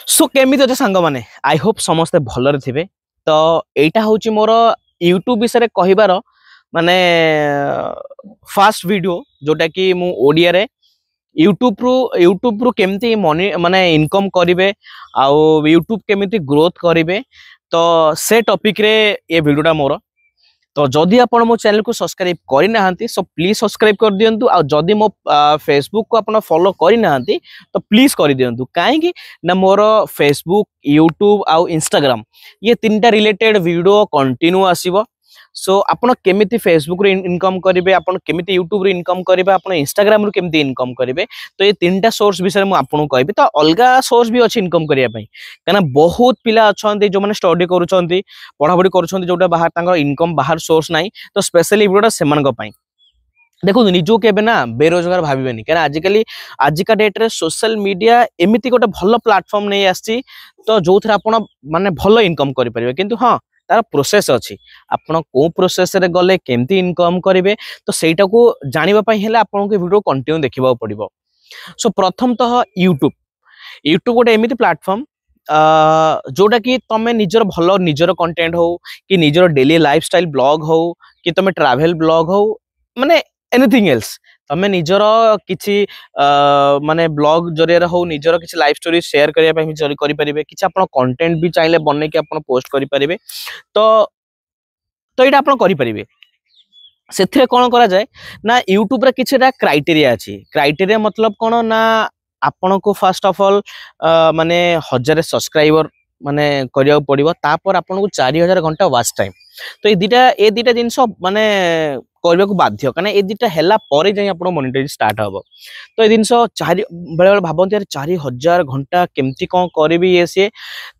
सो केमी अच्छे सांग मैंने आई होप समस्ते भलरे थे। तो यहाँ हूँ मोर यूट्यूब विषय कहबार माने फास्ट वीडियो जोटा कि मु ओडिया रे यूट्यूब रु केमती मनी माने इनकम करेंगे आउ यूट्यूब केमती ग्रोथ करेंगे तो से टॉपिक रे ये वीडियोटा मोर। तो जदि आप मो चैनल को सब्सक्राइब करना सो प्लीज सब्सक्राइब कर दिंतु आ जदि मो फेसबुक को आप फॉलो करना तो प्लीज कर दिंतु कहीं ना मोर फेसबुक यूट्यूब आउ इंस्टाग्राम ये तीनटा रिलेटेड वीडियो कंटिन्यू आसीबो। सो आपन केमिति फेसबुक रे इनकम करेंगे आपन केमिति यूट्यूब रे इनकम करेंगे आपन इंस्टाग्राम रे केमिति इनकम करेंगे तो ये तीनटा सोर्स विषय में आपन कहबी। तो अलगा सोर्स भी अच्छी इनकम करिया पई कना बहुत पिला अछंती जो माने स्टडी करूछंती पढ़ापढ़ी करूछंती जोटा बाहर तांगर इनकम बाहर सोर्स नाही तो स्पेशली वीडियोटा सेमान पई देखो निजो के ना बेरोजगार भावेनि क्या आजिका डेट रे सोशल मीडिया एमती गोटे भल प्लाटफर्म नहीं आसी तो जो थे आप माने भल इनकम करेंगे किंतु हाँ तार प्रोसेस अच्छी आपन को प्रोसेस रे गले केमती इनकम करेंगे तो सेटा को जानिबा हेले आपन को वीडियो कंटिन्यू देखिबा पड़िबो। सो प्रथमतः यूट्यूब गोटे एमती प्लाटफर्म जोटा कि तमें निजर भल निजर कंटेंट हो कि निजर डेली लाइफस्टाइल ब्लॉग हो कि तमें ट्रैवल ब्लॉग हो माने एनीथिंग एल्स तमें निजर किछि माने ब्लॉग जरिया हो निजर किछि लाइफ स्टोरी शेयर करिया पई करि परिबे किछि आपन कंटेंट भी चाहिले बनै कि आपन पोस्ट करि परिबे तो एटा आपन करि परिबे। सेथिरे कोन करा जाय ना यूट्यूब रे किछिटा क्राइटेरिया अछि। क्राइटेरिया मतलब कोन ना आपन को फर्स्ट ऑफ ऑल माने 1000 सब्सक्राइबर माने करिया पड़िबो तापर आपन को 4000 घंटा वॉच टाइम तो ए दीटा जिनस माने करबा को बाध्य कना ए दीटा हैला परे जाई आपन मोनेटाइज स्टार्ट हबो। तो ए जिनस बेले बेले भाबंती यार 4000 घंटा केमती कोन करबी ये से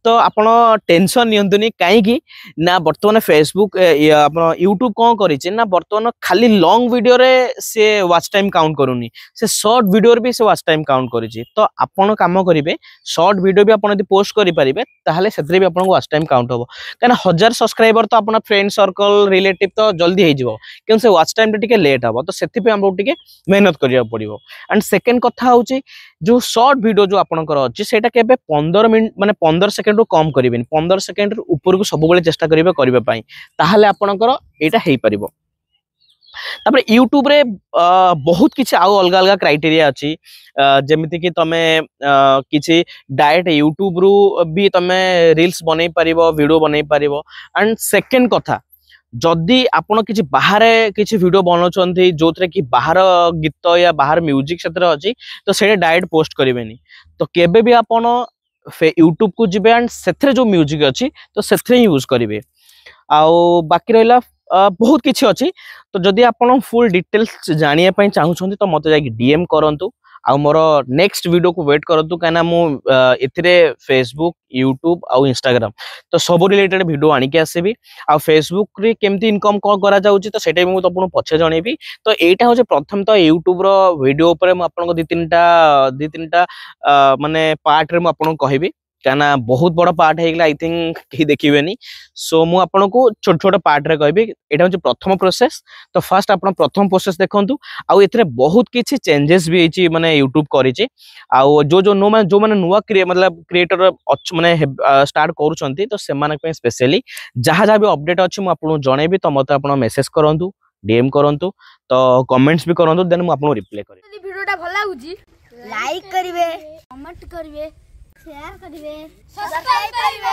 तो आपन टेंशन नियंतुनी काईकी ना वर्तमान फेसबुक आपन यूट्यूब कोन करिचे ना वर्तमान खाली लॉन्ग वीडियो रे से वॉच टाइम काउंट करूनी से शॉर्ट वीडियो रे भी से वॉच टाइम काउंट करिचे। तो आपन काम करिवे शॉर्ट वीडियो भी आपन यदि पोस्ट करि परिबे ताहले सेतरे भी आपन वॉच टाइम काउंट हबो कना 1000 सब्सक्राइबर तो आपन फ्रेंड सर्कल रिलेटिव तो जल्दी हे जिवो कि से वॉच टाइम टिके लेट हबो तो सेति पे हमरो टिके मेहनत करिया पड़िबो। एंड सेकंड कथा होची जो शॉर्ट वीडियो जो आपनकर अछि सेटा केबे 15 मिनिट माने 15 सेकंड रो कम करिवेनी 15 सेकंड रो ऊपर को सब बेले चेष्टा करिवे करबे पई ताहले आपनकर एटा हेई परिबो। तापर यूट्यूब रे बहुत किछि आउ अलग अलग क्राइटेरिया अछि जेमिति कि तमे किछि डायरेक्ट यूट्यूब रु भी तमे रील्स बनै परिबो वीडियो बनै परिबो। एंड सेकंड कथा जदि आपण किछि बाहर किछि वीडियो बनाउछन्ती जोथरे कि बाहर गीत या बाहर म्यूजिक क्षेत्र अछि तो सेटे डायरेक्ट पोस्ट करिवेनी तो केबे भी आपण यूट्यूब को जिबे एंड सेथरे जो म्यूजिक अछि तो सेथरे यूज करिवे। आउ बाकी रहला बहुत किछि अछि तो जदि आपण फुल डिटेल्स जानिया पई चाहुछन्ती तो मते जाई डीएम करंतु आ मोर नेक्स्ट वीडियो को वेट करंतु काना मु एथिरे फेसबुक यूट्यूब आउ इंस्टाग्राम तो सब रिलेटेड वीडियो आनी के आसेबी आ फेसबुक रे केमती इनकम कोन करा जाउची तो सेटा मु तपन पछे जणेबी। तो एटा होचे प्रथम तो यूट्यूब रो वीडियो ऊपर मु आपन को दि तीनटा माने पार्ट रे मु आपन को कहबी काना बहुत बड़ा पार्ट हेगला आई थिंक कि देखिबेनी। सो मु आपन को छोट छोट पार्ट रे कहबी एटा होचे प्रथम प्रोसेस। तो फर्स्ट आपन प्रथम प्रोसेस देखंतु आ एथरे बहुत किछि चेंजेस भी हेची माने यूट्यूब करिछि आ जो माने नुवा मतलब क्रिएटर माने स्टार्ट करूछंती तो से माने पे स्पेशली जहा भी अपडेट अछि मु आपन जणेबी तो मते आपन मेसेज करंतु डीएम करंतु तो कमेंट्स भी करंतु देन मु आपन रिप्लाई करिबे। यदि वीडियोटा भल लागुची लाइक करिवे कमेंट करिवे शेयर करिवे सब्सक्राइब करिवे।